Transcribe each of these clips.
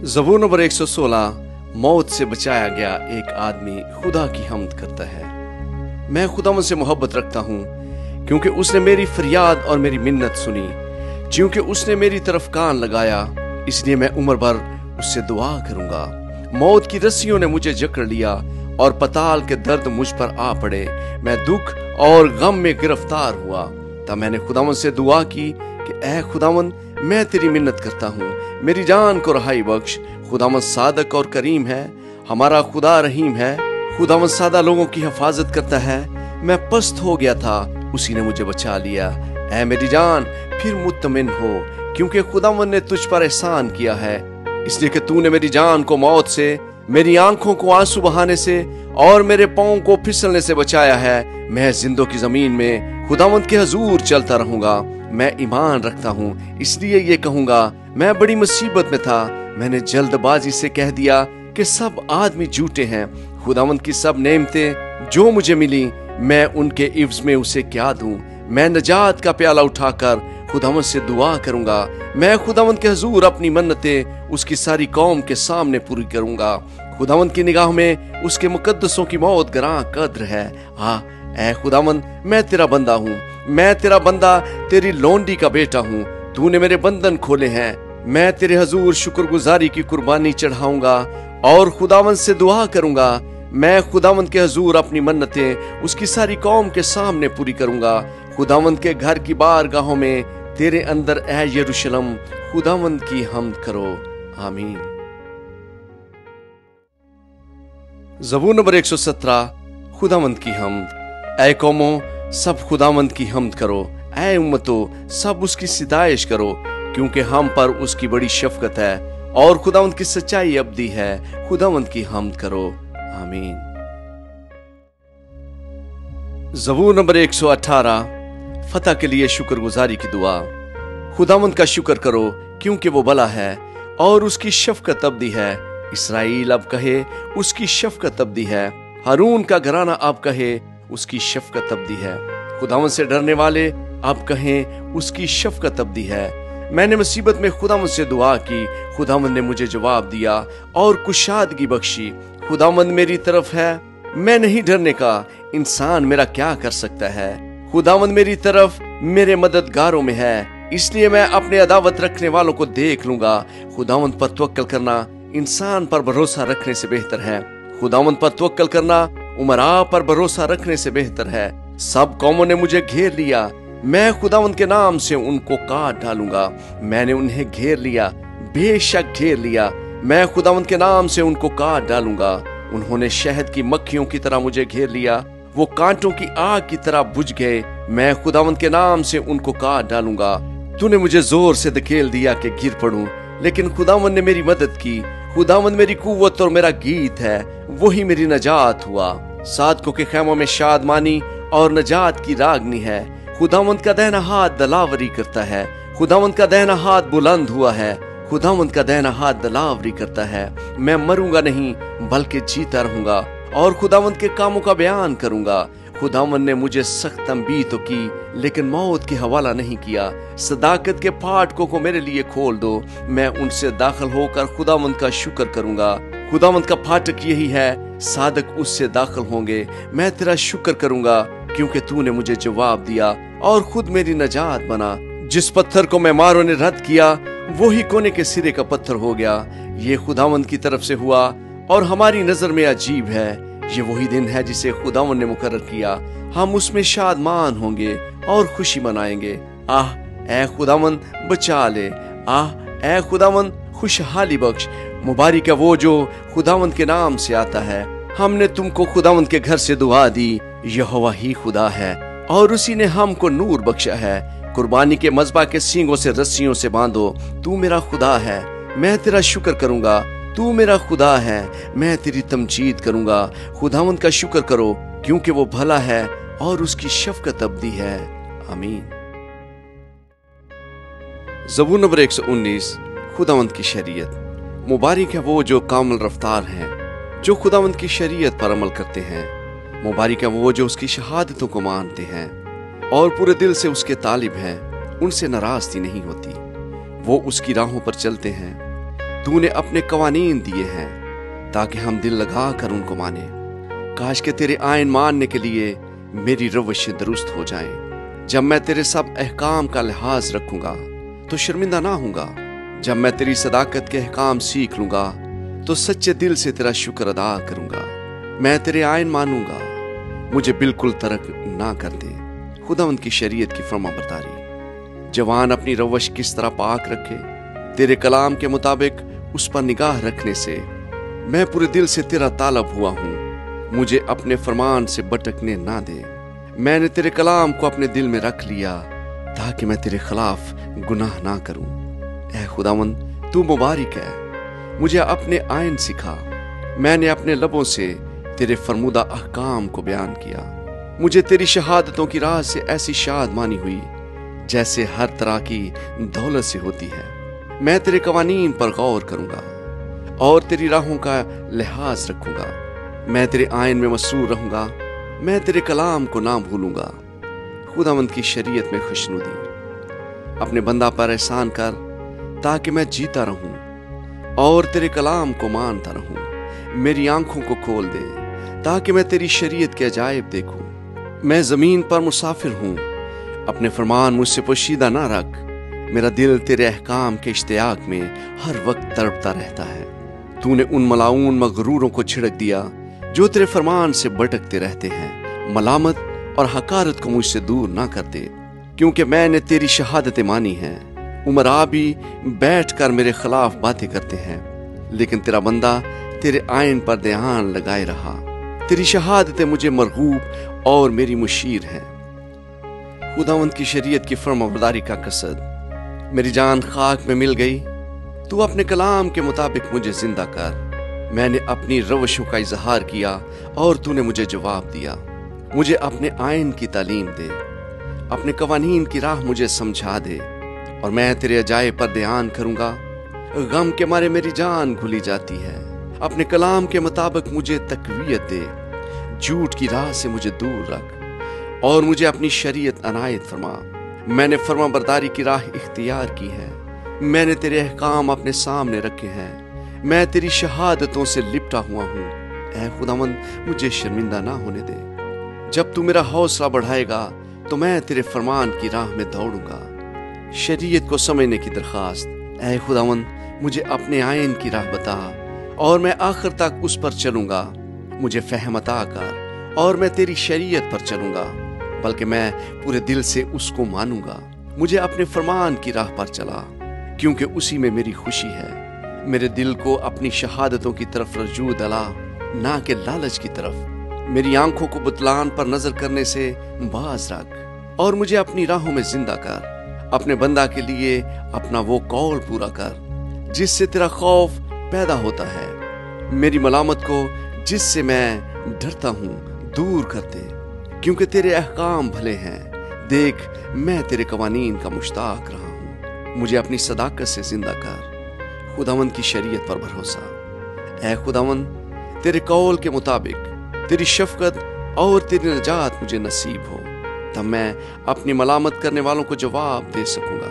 ज़बूर number 116। मौत से बचाया गया एक आदमी खुदा की हम्द करता है। मैं खुदा से मोहब्बत रखता हूँ क्योंकि उसने मेरी फरियाद और मेरी मिन्नत सुनी। क्योंकि उसने मेरी तरफ कान लगाया, इसलिए मैं उम्र भर उससे दुआ करूंगा। मौत की रस्सियों ने मुझे जकड़ लिया और पताल के दर्द मुझ पर आ पड़े। मैं दुख और गम में गिरफ्तार हुआ। तब मैंने खुदावन से दुआ की कि ऐ खुदावन, मैं तेरी मिन्नत करता हूँ, मेरी जान को रहाई बख्श। खुदावन सादक और करीम है, हमारा खुदा रहीम है। खुदावन सादा लोगों की हिफाजत करता है। मैं पस्त हो गया था, उसी ने मुझे बचा लिया। ऐ मेरी जान, फिर मुत्तमिन हो, क्योंकि खुदावन ने तुझ पर एहसान किया है। इसलिए कि तूने मेरी जान को मौत से, मेरी आंखों को आंसू बहाने से और मेरे पांव को फिसलने से बचाया है। मैं जिंदों की जमीन में खुदावंद के हजूर चलता रहूंगा। मैं ईमान रखता हूँ, इसलिए ये कहूंगा, मैं बड़ी मुसीबत में था। मैंने जल्दबाजी से कह दिया कि सब आदमी झूठे हैं। खुदावंद की सब नेमतें जो मुझे मिली, मैं उनके इव्ज में उसे क्या दूं। मैं नजात का प्याला उठाकर खुदावंद से दुआ करूंगा। मैं खुदावंद के हजूर अपनी मन्नतें उसकी सारी कौम के सामने पूरी करूंगा। खुदावंद की निगाह में उसके मुकद्दसों की मौत गरां कद्र है। हाँ ऐ खुदावंद, मैं तेरा बंदा हूँ, मैं तेरा बंदा, तेरी लोंडी का बेटा हूँ। तूने मेरे बंधन खोले हैं। मैं तेरे हजूर शुक्रगुजारी की कुर्बानी चढ़ाऊंगा और खुदावंद से दुआ करूंगा। मैं खुदावंद के हजूर अपनी मन्नतें उसकी सारी कौम के सामने पूरी करूंगा। खुदावंद के घर की बारगाहों में तेरे अंदर ऐ यरूशलेम, खुदावंद की हम्द करो। आमीन। ज़बूर नंबर 117। खुदावंद की हम्द। ऐ कौमों, सब खुदावंद की हम्द करो। ऐ उम्मतों, सब उसकी सिताइश करो, क्योंकि हम पर उसकी बड़ी शफकत है और खुदावंद की सच्चाई अब्दी है। खुदावंद की हम्द करो। आमीन। ज़बूर नंबर 118। फतह के लिए शुक्रगुजारी की दुआ। खुदावंद का शुक्र करो, क्योंकि वो भला है और उसकी शफकत अब्दी है। इसराइल अब कहे, उसकी शफकत अब्दी है। हारून का घराना अब कहे, उसकी शफकत अब्दी है। खुदावंद से डरने वाले अब कहें, उसकी शफकत अब्दी है। मैंने मुसीबत में खुदावंद से दुआ की, खुदावंद ने मुझे जवाब दिया और कुशादगी बख्शी। खुदावंद मेरी तरफ है, मैं नहीं डरने का। इंसान मेरा क्या कर सकता है? खुदावंद मेरी तरफ मेरे मददगारों में है, इसलिए मैं अपने अदावत रखने वालों को देख लूंगा। खुदावंद पर तवक्कल करना इंसान पर भरोसा रखने से बेहतर है। खुदावंद पर तवक्कल करना उमरा पर भरोसा रखने से बेहतर है। सब कौमों ने मुझे घेर लिया, मैं खुदावंद के नाम से उनको काट डालूंगा। मैंने उन्हें घेर लिया, बेशक घेर लिया। मैं खुदावंद के नाम से उनको काट डालूंगा। उन्होंने शहद की मक्खियों की तरह मुझे घेर लिया, वो कांटों की आग की तरह बुझ गए। मैं खुदावंद के नाम से उनको काट डालूंगा। तूने मुझे जोर से धकेल दिया कि गिर पड़ूं, लेकिन खुदावंद ने मेरी मदद की। खुदावंद मेरी कुव्वत और मेरा गीत है, वही मेरी नजात हुआ। सादकों के खैमों में शादमानी और नजात की रागनी है। खुदावंद का दाहिना हाथ दलावरी करता है। खुदावंद का दाहिना हाथ बुलंद हुआ है। खुदावंद का दाहिना हाथ दलावरी करता है। मैं मरूंगा नहीं, बल्कि जीता रहूंगा और खुदावंद के कामों का बयान करूंगा। खुदावंद ने मुझे सख्त तंबीह तो की, लेकिन मौत के हवाला नहीं किया। सदाकत के फाटकों को मेरे लिए खोल दो, मैं उनसे दाखिल होकर खुदावंद का शुक्र करूंगा। खुदावंद का फाटक यही है, सादक उससे दाखिल होंगे। मैं तेरा शुक्र करूंगा, क्योंकि तूने मुझे जवाब दिया और खुद मेरी नजात बना। जिस पत्थर को मैं मारों ने रद्द किया, वही कोने के सिरे का पत्थर हो गया। ये खुदावंद की तरफ से हुआ और हमारी नजर में अजीब है। ये वही दिन है जिसे खुदावंद ने मुकर्रर किया। हम उसमें शादमान होंगे और खुशी मनाएंगे। आह ऐ खुदावंद, बचा ले। आह ऐ खुदावंद, खुशहाली बख्श। मुबारक है वो जो खुदावंद के नाम से आता है। हमने तुमको खुदावंद के घर से दुआ दी। यहोवा ही खुदा है और उसी ने हमको नूर बख्शा है। कुर्बानी के मज़बा के सींगों से रस्सियों से बांधो। तू मेरा खुदा है, मैं तेरा शुक्र करूंगा। तू मेरा खुदा है, मैं तेरी तमजीद करूंगा। खुदावंद का शुक्र करो, क्योंकि वो भला है और उसकी शफकत अब्दी है। आमीन। ज़बूर नंबर 119। खुदावंद की शरीयत। मुबारक है वो जो कामिल रफ्तार हैं, जो खुदावंद की शरीयत पर अमल करते हैं। मुबारक है वो जो उसकी शहादतों को मानते हैं और पूरे दिल से उसके तालिब हैं। उनसे नाराजगी नहीं होती। वो उसकी राहों पर चलते हैं तूने अपने कवानीन दिए हैं ताकि हम दिल लगा कर उनको माने। काश के तेरे आयन मानने के लिए मेरी रवैशें दुरुस्त हो जाएं। जब मैं तेरे सब अहकाम का लिहाज रखूंगा तो शर्मिंदा ना होऊंगा। जब मैं तेरी सदाकत के अहकाम सीख लूंगा तो सच्चे दिल से तेरा शुक्र अदा करूंगा। मैं तेरे आयन मानूंगा, मुझे बिल्कुल तर्क ना कर दे। खुदावंद की शरीयत की फरमाबरदारी। जवान अपनी रवश किस तरह पाक रखे, तेरे कलाम के मुताबिक उस पर निगाह रखने से मैं पूरे दिल से तेरा तालब हुआ हूं। मुझे अपने फरमान से भटकने ना दे। मैंने तेरे कलाम को अपने दिल में रख लिया ताकि मैं तेरे खिलाफ गुनाह ना करूं। ऐ खुदावंद, तू मुबारक है। मुझे अपने आयन सिखा। मैंने अपने लबों से तेरे फरमुदा अहकाम को बयान किया। मुझे तेरी शहादतों की राह से ऐसी शादमानी हुई जैसे हर तरह की दौलत से होती है। मैं तेरे कवानीन पर गौर करूंगा और तेरी राहों का लिहाज रखूंगा। मैं तेरे आयन में मसरूर रहूंगा। मैं तेरे कलाम को ना भूलूंगा। खुदावंद की शरीयत में खुशनुदी। अपने बंदा पर एहसान कर ताकि मैं जीता रहूं और तेरे कलाम को मानता रहूं। मेरी आंखों को खोल दे ताकि मैं तेरी शरीयत के अजायब देखूं। मैं जमीन पर मुसाफिर हूं, अपने फरमान मुझसे पोशीदा ना रख। मेरा दिल तेरे अहकाम के इश्तियाक में हर वक्त तड़पता रहता है। तूने उन मलाऊन मगरूरों को छिड़क दिया जो तेरे फरमान से भटकते रहते हैं। मलामत और हकारत को मुझसे दूर ना करते, क्योंकि मैंने तेरी शहादतें मानी हैं। उमरा भी बैठ कर मेरे खिलाफ बातें करते हैं, लेकिन तेरा बंदा तेरे आयन पर ध्यान लगाए रहा। तेरी शहादतें मुझे मरगूब और मेरी मुशीर है। खुदावंद की शरीयत की फरमाबरदारी का कसद। मेरी जान खाक में मिल गई। तू अपने कलाम के मुताबिक मुझे जिंदा कर। मैंने अपनी रवशों का इजहार किया और तूने मुझे जवाब दिया। मुझे अपने आयन की तालीम दे, अपने कवानीन की राह मुझे समझा दे और मैं तेरे अजायब पर ध्यान करूंगा। गम के मारे मेरी जान घुली जाती है। अपने कलाम के मुताबिक मुझे तकवीयत दे। झूठ की राह से मुझे दूर रख और मुझे अपनी शरीयत अनायत फरमा। मैंने फरमा बरदारी की राह इख्तियार की है। मैंने तेरे अहकाम अपने सामने रखे हैं। मैं तेरी शहादतों से लिपटा हुआ हूं। ऐ खुदावंद, मुझे शर्मिंदा ना होने दे। जब तू मेरा हौसला बढ़ाएगा तो मैं तेरे फरमान की राह में दौड़ूंगा। शरीयत को समझने की दरखास्त। ऐ खुदावंद, मुझे अपने आयन की राह बता और मैं आखिर तक उस पर चलूंगा। मुझे फहम अता कर और मैं तेरी शरीयत पर चलूंगा, बल्कि मैं पूरे दिल से उसको मानूंगा। मुझे अपने फरमान की राह पर चला, क्योंकि उसी में मेरी खुशी है। मेरे दिल को अपनी शहादतों की तरफ रजू दला, ना कि लालच की तरफ। मेरी आंखों को बुतलान पर नजर करने से बाज रख और मुझे अपनी राहों में जिंदा कर। अपने बंदा के लिए अपना वो कौल पूरा कर जिससे तेरा खौफ पैदा होता है। मेरी मलामत को जिससे मैं डरता हूं दूर कर दे, क्योंकि तेरे अहकाम भले हैं। देख, मैं तेरे कवानीन का मुश्ताक रहा हूं। मुझे अपनी सदाकत से जिंदा कर। खुदावंद की शरीयत पर भरोसा। ऐ खुदावंद, तेरे कौल के मुताबिक तेरी शफकत और तेरी नजात मुझे नसीब हो, तब मैं अपनी मलामत करने वालों को जवाब दे सकूंगा,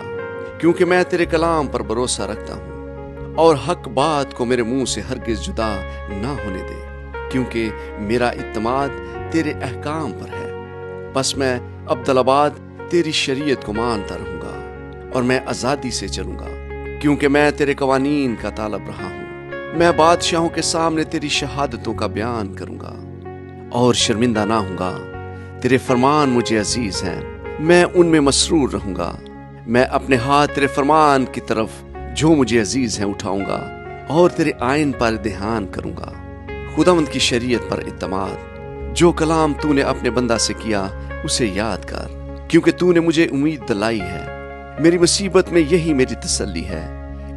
क्योंकि मैं तेरे कलाम पर भरोसा रखता हूं और हक बात को मेरे मुंह से हरगिज जुदा ना होने दे, क्योंकि मेरा इत्तमाद तेरे अहकाम पर है। बस मैं अब्दुलाबाद तेरी शरीयत को मानता रहूंगा और मैं आजादी से चलूंगा, क्योंकि मैं तेरे कवानीन का तालब रहा हूं। मैं बादशाहों के सामने तेरी शहादतों का बयान करूंगा और शर्मिंदा ना होऊंगा। तेरे फरमान मुझे अजीज हैं, मैं उनमें मसरूर रहूंगा। मैं अपने हाथ तेरे फरमान की तरफ जो मुझे अजीज हैं उठाऊंगा और तेरे आयन पर ध्यान करूंगा। खुदावंद की शरीयत पर इत्तमाद। जो कलाम तूने अपने बंदा से किया उसे याद कर, क्योंकि तूने मुझे उम्मीद दिलाई है। मेरी मुसीबत में यही मेरी तसल्ली है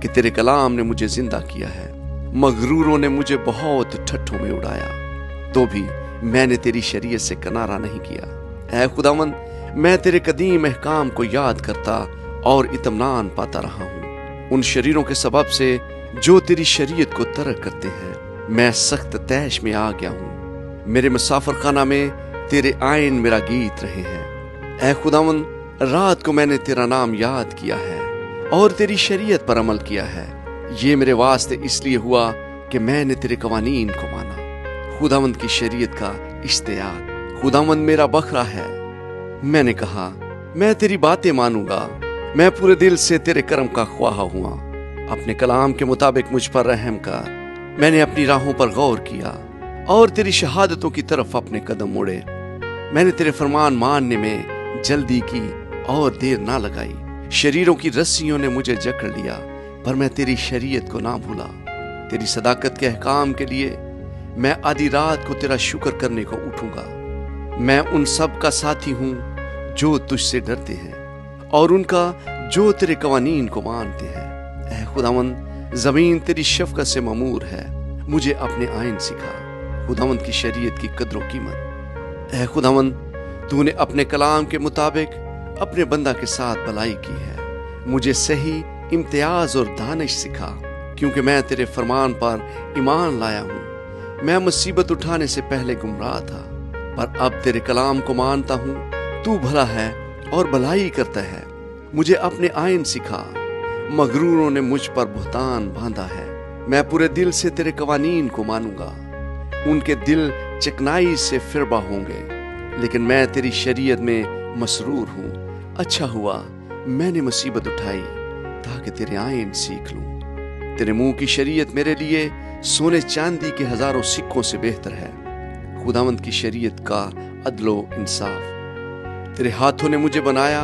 कि तेरे कलाम ने मुझे जिंदा किया है। मगरूरों ने मुझे बहुत ठट्ठों में उड़ाया, तो भी मैंने तेरी शरीयत से किनारा नहीं किया। ऐ खुदावंद, मैं तेरे कदीम अहकाम को याद करता और इत्मीनान पाता रहा हूँ। उन शरीरों के सबब से जो तेरी शरीयत को तर्क करते हैं, मैं सख्त तैश में आ गया हूँ। मेरे मुसाफिर खाना में तेरे आयन मेरा गीत रहे हैं। ऐ खुदावंद, रात को मैंने तेरा नाम याद किया है और तेरी शरीयत पर अमल किया है। ये मेरे वास्ते इसलिए हुआ कि मैंने तेरे कवानीन को माना। खुदावंद की शरीयत का इश्तियाक। खुदावंद मेरा बकरा है। मैंने कहा मैं तेरी बातें मानूंगा। मैं पूरे दिल से तेरे कर्म का ख्वाह हुआ। अपने कलाम के मुताबिक मुझ पर रहम कर। मैंने अपनी राहों पर गौर किया और तेरी शहादतों की तरफ अपने कदम मोड़े। मैंने तेरे फरमान मानने में जल्दी की और देर ना लगाई। शरीरों की रस्सियों ने मुझे जकड़ लिया, पर मैं तेरी शरीयत को ना भूला। तेरी सदाकत के अहकाम के लिए मैं आधी रात को तेरा शुक्र करने को उठूंगा। मैं उन सब का साथी हूं जो तुझसे डरते हैं और उनका जो तेरे कवानीन को मानते हैं। ऐ खुदावंद, जमीन तेरी शफकत से ममूर है। मुझे अपने आइन सिखा, खुदावंद की शरीयत की कद्र कीमत। ऐ खुदावंद, तूने अपने कलाम के मुताबिक अपने बंदा के साथ भलाई की है। मुझे सही इम्तियाज और दानिश सिखा, क्योंकि मैं तेरे फरमान पर ईमान लाया हूँ। मैं मुसीबत उठाने से पहले गुमराह था, पर अब तेरे कलाम को मानता हूँ। तू भला है और भलाई करता है। मुझे अपने आइन सिखा। मगरूरों ने मुझ पर बुहतान बांधा है। मैं पूरे दिल से तेरे कवानीन को मानूंगा। उनके दिल चिकनाई से फिरबा होंगे, लेकिन मैं तेरी शरीयत में मसरूर हूँ। अच्छा हुआ मैंने मुसीबत उठाई ताकि तेरे आइन सीख लूं। तेरे मुंह की शरीयत मेरे लिए सोने चांदी के हजारों सिक्कों से बेहतर है। खुदावंद की शरीयत का अदलो इंसाफ। तेरे हाथों ने मुझे बनाया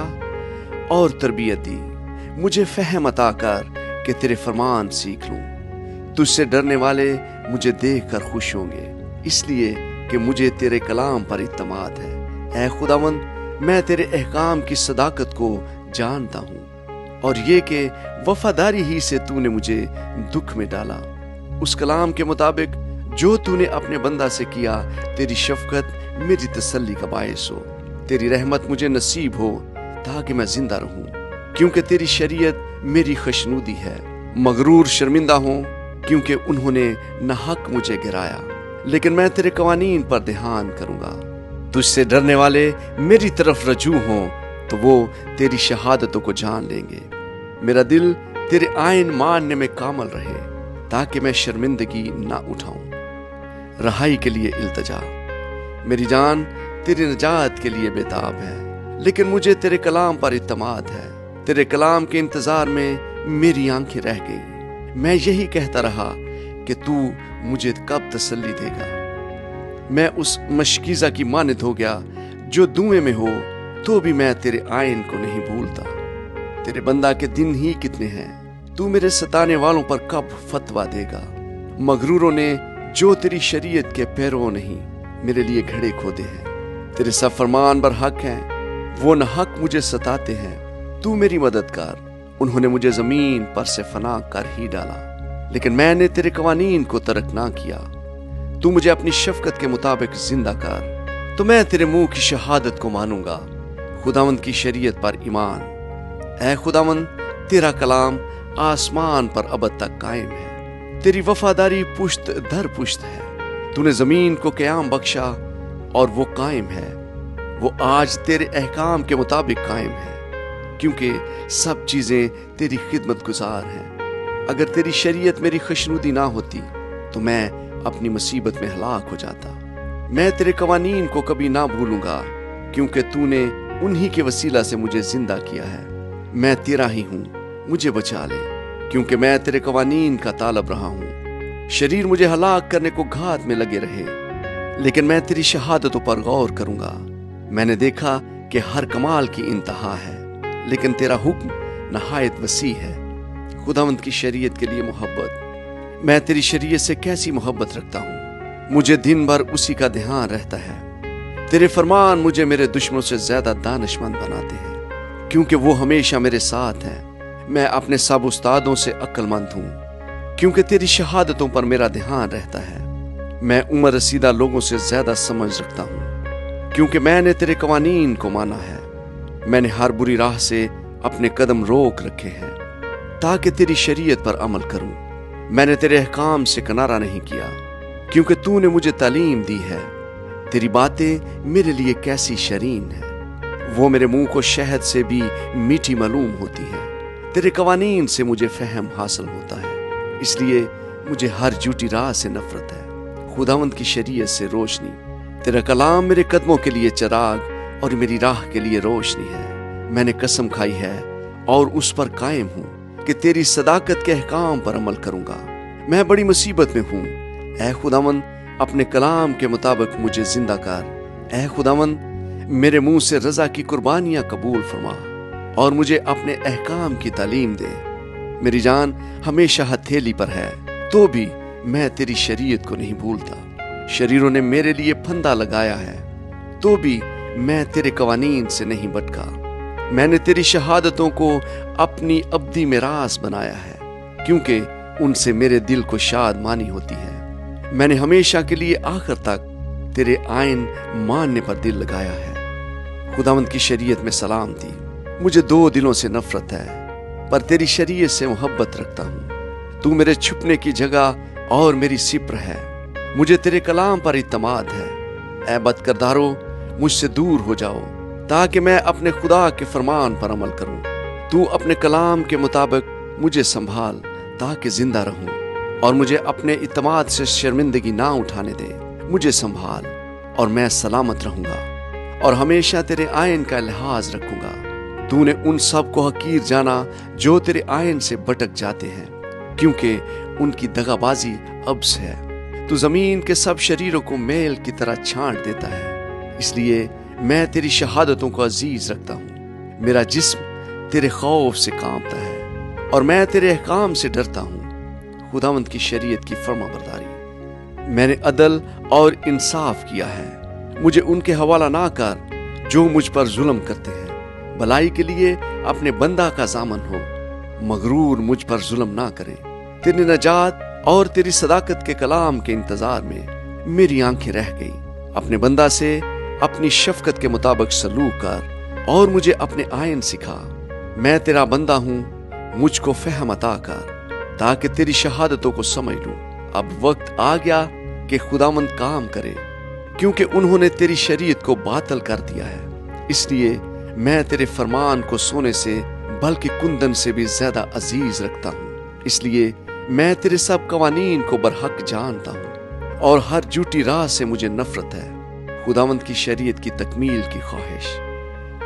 और तरबियत दी। मुझे फहम अता कर कि तेरे फरमान सीख लूं। तुझसे डरने वाले मुझे देखकर खुश होंगे, इसलिए कि मुझे तेरे कलाम पर इत्तमाद है। ऐ खुदावंद, मैं तेरे अहकाम की सदाकत को जानता हूँ और ये कि वफादारी ही से तूने मुझे दुख में डाला। उस कलाम के मुताबिक जो तूने अपने बंदा से किया, तेरी शफकत मेरी तसल्ली का बायस हो। तेरी रहमत मुझे नसीब हो ताकि मैं जिंदा रहूं, क्योंकि तेरी शरीयत मेरी खुशनुदी है। मगरूर शर्मिंदा हों, क्योंकि उन्होंने नाहक मुझे गिराया, लेकिन मैं तेरे कवानीन पर ध्यान करूंगा। तुझसे डरने वाले मेरी तरफ रजू हों तो वो तेरी शहादतों को जान लेंगे। मेरा दिल तेरे आइन मानने में कामल रहे, ताकि मैं शर्मिंदगी ना उठाऊं। रहाई के लिए इल्तजा। मेरी जान तेरी नजात के लिए बेताब है, लेकिन मुझे तेरे कलाम पर इत्तमाद है। तेरे कलाम के इंतजार में मेरी आंखें रह गई। मैं यही कहता रहा कि तू मुझे कब तसल्ली देगा। मैं उस मशकीज़ा की मानद हो गया जो धुएं में हो, तो भी मैं तेरे आइन को नहीं भूलता। तेरे बंदा के दिन ही कितने हैं, तू मेरे सताने वालों पर कब फतवा देगा। मगरूरों ने जो तेरी शरीयत के पैरों नहीं मेरे लिए घड़े खोदे हैं। तेरे सब फरमान बर हक हैं, वो न हक मुझे सताते हैं। तू मेरी मदद कर। उन्होंने मुझे जमीन पर से फना कर ही डाला, लेकिन मैंने तेरे कवानीन को तर्क ना किया। तू मुझे अपनी शफकत के मुताबिक जिंदा कर, तो मैं तेरे मुंह की शहादत को मानूंगा। खुदावंद की शरीयत पर ईमान। ऐ खुदावंद, तेरा कलाम आसमान पर अबद तक कायम है। तेरी वफादारी पुश्त दर पुश्त है। तूने जमीन को क़याम बख्शा और वो कायम है। वो आज तेरे अहकाम के मुताबिक कायम है, क्योंकि सब चीजें तेरी खिदमत गुजार हैं। अगर तेरी शरीयत मेरी खुशनुदी ना होती तो मैं अपनी मुसीबत में हलाक हो जाता। मैं तेरे कवानीन को कभी ना भूलूंगा, क्योंकि तूने उन्हीं के वसीला से मुझे जिंदा किया है। मैं तेरा ही हूँ, मुझे बचा ले, क्योंकि मैं तेरे कवानीन का तालब रहा हूँ। शरीर मुझे हलाक करने को घात में लगे रहे, लेकिन मैं तेरी शहादतों पर गौर करूंगा। मैंने देखा कि हर कमाल की इंतहा है, लेकिन तेरा हुक्म नहायत वसी है। खुदावंद की शरीयत के लिए मोहब्बत। मैं तेरी शरीयत से कैसी मोहब्बत रखता हूँ। मुझे दिन भर उसी का ध्यान रहता है। तेरे फरमान मुझे मेरे दुश्मनों से ज्यादा दानिशमंद बनाते हैं, क्योंकि वो हमेशा मेरे साथ हैं। मैं अपने सब उस्तादों से अक्लमंद हूँ, क्योंकि तेरी शहादतों पर मेरा ध्यान रहता है। मैं उम्र रसीदा लोगों से ज्यादा समझ रखता हूँ, क्योंकि मैंने तेरे कवानीन को माना है। मैंने हर बुरी राह से अपने कदम रोक रखे हैं, ताकि तेरी शरीयत पर अमल करूं। मैंने तेरे अहकाम से किनारा नहीं किया, क्योंकि तूने मुझे तालीम दी है। तेरी बातें मेरे लिए कैसी शरीन है, वो मेरे मुंह को शहद से भी मीठी मालूम होती है। तेरे कवानीन से मुझे फहम हासिल होता है। इसलिए मुझे हर झूठी राह से नफरत है। खुदावंद की शरीयत से रोशनी, तेरा कलाम मेरे कदमों के लिए चिराग और मेरी राह के लिए रोशनी है। मैंने कसम खाई है और उस पर कायम हूँ कि तेरी सदाकत के अहकाम पर अमल करूंगा। मैं बड़ी मुसीबत में हूँ, ऐ खुदावंद अपने कलाम के मुताबिक मुझे जिंदा कर। ऐ खुदावंद मेरे मुंह से रजा की कुर्बानियां कबूल फरमा और मुझे अपने अहकाम की तालीम दे। मेरी जान हमेशा हथेली पर है, तो भी मैं तेरी शरीयत को नहीं भूलता। शरीरों ने मेरे लिए फंदा लगाया है, तो भी मैं तेरे कवानीन से नहीं भटका। मैंने तेरी शहादतों को अपनी अब्दी मिरास बनाया है, क्योंकि उनसे मेरे दिल को शादमानी होती है। मैंने हमेशा के लिए आखिर तक तेरे आइन मानने पर दिल लगाया है। खुदावंद की शरीयत में सलामती। मुझे दो दिलों से नफरत है, पर तेरी शरीयत से मोहब्बत रखता हूँ। तू मेरे छुपने की जगह और मेरी सिप्र है। मुझे तेरे कलाम पर इत्तमाद है। ऐ बदकिरदारो, मुझसे दूर हो जाओ, ताकि मैं अपने खुदा के फरमान पर अमल करूं। तू अपने कलाम के मुताबिक मुझे संभाल, ताकि जिंदा रहूं, और मुझे अपने इत्तमाद से शर्मिंदगी ना उठाने दे। मुझे संभाल और मैं सलामत रहूंगा और हमेशा तेरे आयन का लिहाज रखूंगा। तूने उन सब को हकीर जाना जो तेरे आयन से भटक जाते हैं, क्योंकि उनकी दगाबाजी अब्स है। तू जमीन के सब शरीरों को मेल की तरह छांट देता है। इसलिए मैं तेरी शहादतों को अजीज रखता हूँ। मेरा जिस्म तेरे खौफ से कांपता है और मैं तेरे अहकाम से डरता हूँ। खुदावंद की शरीयत की फर्माबरदारी। मैंने अदल और इंसाफ किया है। मुझे उनके हवाला ना कर जो मुझ पर जुल्म करते हैं। भलाई के लिए अपने बंदा का जामन हो, मगरूर मुझ पर जुल्म ना करे। तेरी नजात और तेरी सदाकत के कलाम के इंतजार में मेरी आंखें रह गई। अपने बंदा से अपनी शफकत के मुताबिक सलूक कर और मुझे अपने आयन सिखा। मैं तेरा बंदा हूँ, मुझको फहम अता कर, ताकि तेरी शहादतों को समझ लूं। अब वक्त आ गया कि खुदावंद काम करे, क्योंकि उन्होंने तेरी शरीयत को बातल कर दिया है। इसलिए मैं तेरे फरमान को सोने से बल्कि कुंदन से भी ज्यादा अजीज रखता हूँ। इसलिए मैं तेरे सब कवानीन को बरहक जानता हूँ और हर झूठी राह से मुझे नफरत है। खुदावंद की शरीयत की तकमील की ख्वाहिश।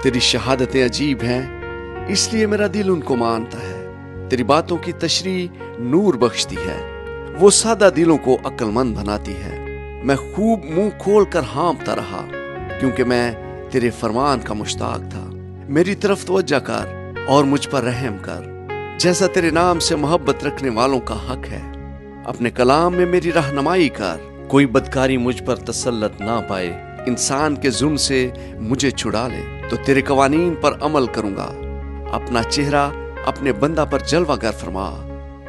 तेरी शहादतें अजीब हैं, इसलिए मेरा दिल उनको मानता है। तेरी बातों की तशरीह नूर बख्शती है, वो सादा दिलों को अक्लमंद बनाती है। मैं खूब मुंह खोल कर हाँफता रहा, क्योंकि मैं तेरे फरमान का मुश्ताक था। मेरी तरफ तवज्जो कर और मुझ पर रहम कर, जैसा तेरे नाम से मोहब्बत रखने वालों का हक है। अपने कलाम में मेरी रहनुमाई कर, कोई बदकारी मुझ पर तसल्लत ना पाए। इंसान के जुल्म से मुझे छुड़ा ले, तो तेरे कवानीन पर अमल करूंगा। अपना चेहरा अपने बंदा पर जलवागर फरमा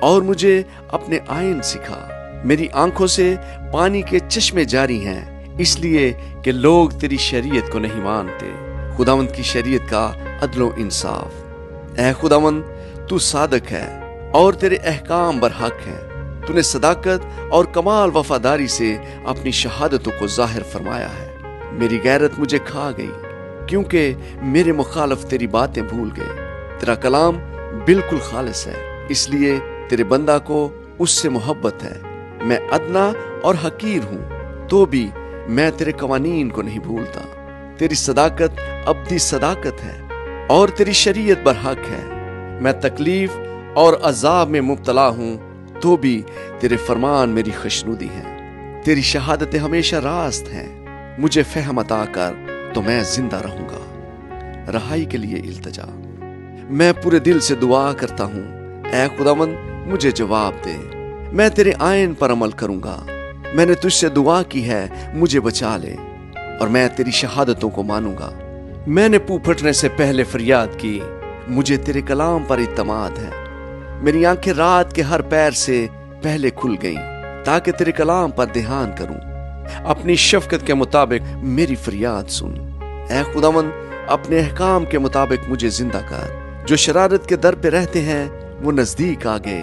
और मुझे अपने आयन सिखा। मेरी आंखों से पानी के चश्मे जारी हैं, इसलिए कि लोग तेरी शरीयत को नहीं मानते। खुदावंद की शरीयत का अदलो इंसाफ। ऐ खुदावंद, तू सादक है और तेरे अहकाम बरहक हैं। तूने सदाकत और कमाल वफादारी से अपनी शहादतों को जाहिर फरमाया है। मेरी गैरत मुझे खा गई, क्योंकि मेरे मुखालिफ तेरी बातें भूल गए। तेरा कलाम बिल्कुल खालिस है, इसलिए तेरे बंदा को उससे मोहब्बत है। मैं अदना और हकीर हूं, तो भी मैं तेरे कवानीन को नहीं भूलता। तेरी सदाकत अब्दी सदाकत है और तेरी शरीयत बरहक है। मैं तकलीफ और अजाब में मुब्तला हूं, तो भी तेरे फरमान मेरी खुशनुदी है। तेरी शहादतें हमेशा रास्त हैं। मुझे फहम अता कर, तो मैं जिंदा रहूंगा। रहाई के लिए इल्तिजा। मैं पूरे दिल से दुआ करता हूं, ऐ खुदावंद मुझे जवाब दे। मैं तेरे आयन पर अमल करूंगा। मैंने तुझसे दुआ की है, मुझे बचा ले, और मैं तेरी शहादतों को मानूंगा। मैंने पू फटने से पहले फरियाद की, मुझे तेरे कलाम पर इत्तमाद है। मेरी आंखें रात के हर पैर से पहले खुल गईं, ताकि तेरे कलाम पर ध्यान करूं। अपनी शफकत के मुताबिक मेरी फरियाद सुन। ऐ खुदावंद, अपने अहकाम के मुताबिक मुझे जिंदा कर। जो शरारत के दर पे रहते हैं वो नजदीक आ गए,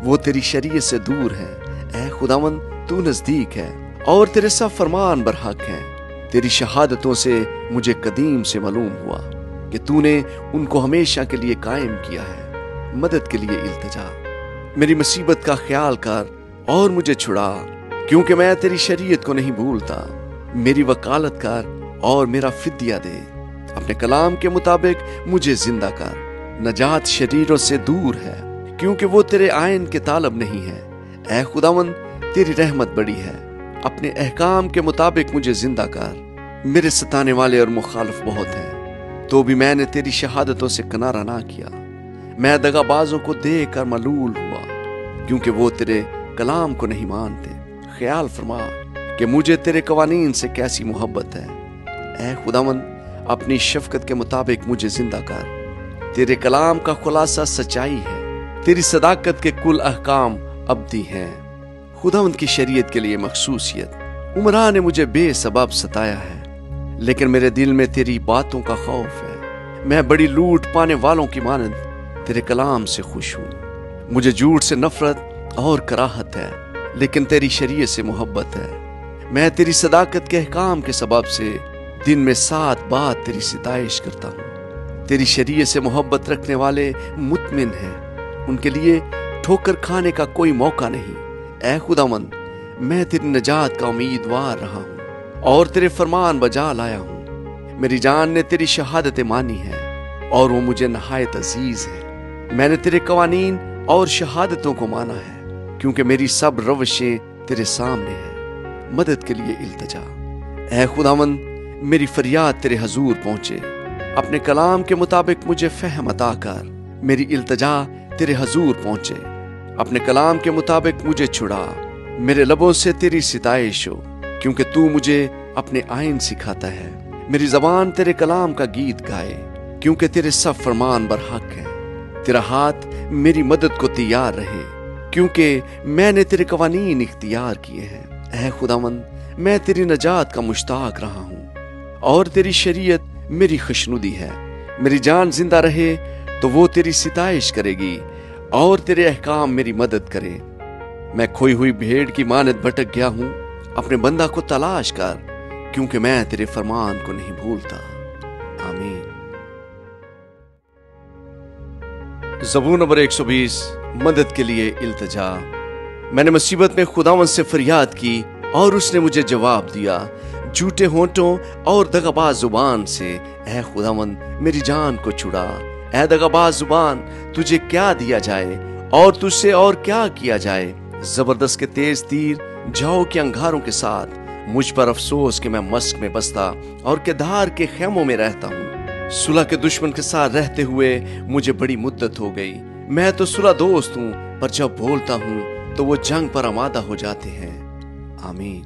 वो तेरी शरीयत से दूर है। ऐ खुदावंद, तू नजदीक है और तेरे सब फरमान बरहक हैं। तेरी शहादतों से मुझे कदीम से मालूम हुआ कि तूने उनको हमेशा के लिए कायम किया है। मदद के लिए इल्तिजा। मेरी मुसीबत का ख्याल कर और मुझे छुड़ा, क्योंकि मैं तेरी शरीयत को नहीं भूलता। मेरी वकालत कर और मेरा फिद्या दे। अपने कलाम के मुताबिक मुझे जिंदा कर। नजात शरीरों से दूर है, क्योंकि वो तेरे आयन के तालब नहीं है। ऐ खुदावन, तेरी रहमत बड़ी है। अपने अहकाम के मुताबिक मुझे जिंदा कर। मेरे सताने वाले और मुखालिफ बहुत हैं, तो भी मैंने तेरी शहादतों से किनारा ना किया। मैं दगाबाजों को देख कर मलूल हुआ, क्योंकि वो तेरे कलाम को नहीं मानते। ख्याल फरमा कि मुझे तेरे कवानीन से कैसी मोहब्बत है। ऐ खुदावन, अपनी शफकत के मुताबिक मुझे जिंदा कर। तेरे कलाम का खुलासा सच्चाई है। तेरी सदाकत के कुल अहकाम अब्दी हैं। खुदावंद की शरीयत के लिए मखसूसियत। उमरा ने मुझे बेसबब सताया है, लेकिन मेरे दिल में तेरी बातों का खौफ है। मैं बड़ी लूट पाने वालों की मानद तेरे कलाम से खुश हूँ। मुझे झूठ से नफरत और कराहत है, लेकिन तेरी शरीयत से मोहब्बत है। मैं तेरी सदाकत के अहकाम के सबब से दिन में 7 बार तेरी सिताइश करता हूँ। तेरी शरीयत से मोहब्बत रखने वाले मुतमिन हैं, उनके लिए ठोकर खाने का कोई मौका नहीं। ऐ खुदावंद, मैं तेरी नजात का उम्मीदवार रहा हूँ और तेरे फरमान बजा लाया हूँ। मेरी जान ने तेरी शहादतें मानी है और वो मुझे नहायत अजीज है। मैंने तेरे कवानीन और शहादतों को माना है, क्योंकि मेरी सब रवशें तेरे सामने हैं। मदद के लिए इल्तिजा। ऐ खुदावंद, मेरी फरियाद तेरे हजूर पहुंचे। अपने कलाम के मुताबिक मुझे फहम अता कर। मेरी इल्तिजा तेरे हजूर पहुंचे। अपने कलाम के मुताबिक मुझे छुड़ा। मेरे लबों से तेरी सिताइश हो, क्योंकि तू मुझे अपने आइन सिखाता है। मेरी जबान तेरे कलाम का गीत गाए, क्योंकि तेरे सब फरमान बरहक है। तेरा हाथ मेरी मदद को तैयार रहे, क्योंकि मैंने तेरे कवानीन इख्तियार किए हैं। ऐ खुदावंद, मैं तेरी नजात का मुश्ताक रहा हूँ और तेरी शरीयत मेरी खुशनुदी है। मेरी जान जिंदा रहे तो वो तेरी सिताइश करेगी और तेरे अहकाम मेरी मदद करे। मैं खोई हुई भेड़ की मानद भटक गया हूँ। अपने बंदा को तलाश कर, क्योंकि मैं तेरे फरमान को नहीं भूलता। आमीन। ज़बूर नंबर 120। मदद के लिए इल्तिजा। मैंने मुसीबत में खुदावंद से फरियाद की और उसने मुझे जवाब दिया। झूठे होंठों और दगाबाज जुबान से ऐ खुदावंद, मेरी जान को छुड़ा। ऐ दगाबाज जुबान, तुझे क्या दिया जाए और तुझसे और क्या किया जाए। जबरदस्त के तेज तीर जाओ के अंगारों के साथ। मुझ पर अफसोस कि मैं मस्क में बसता और केदार के खेमों में रहता हूँ। सुलह के दुश्मन के साथ रहते हुए मुझे बड़ी मुद्दत हो गई। मैं तो सुलह दोस्त हूँ, पर जब बोलता हूँ तो वो जंग पर आमादा हो जाते हैं। आमीन।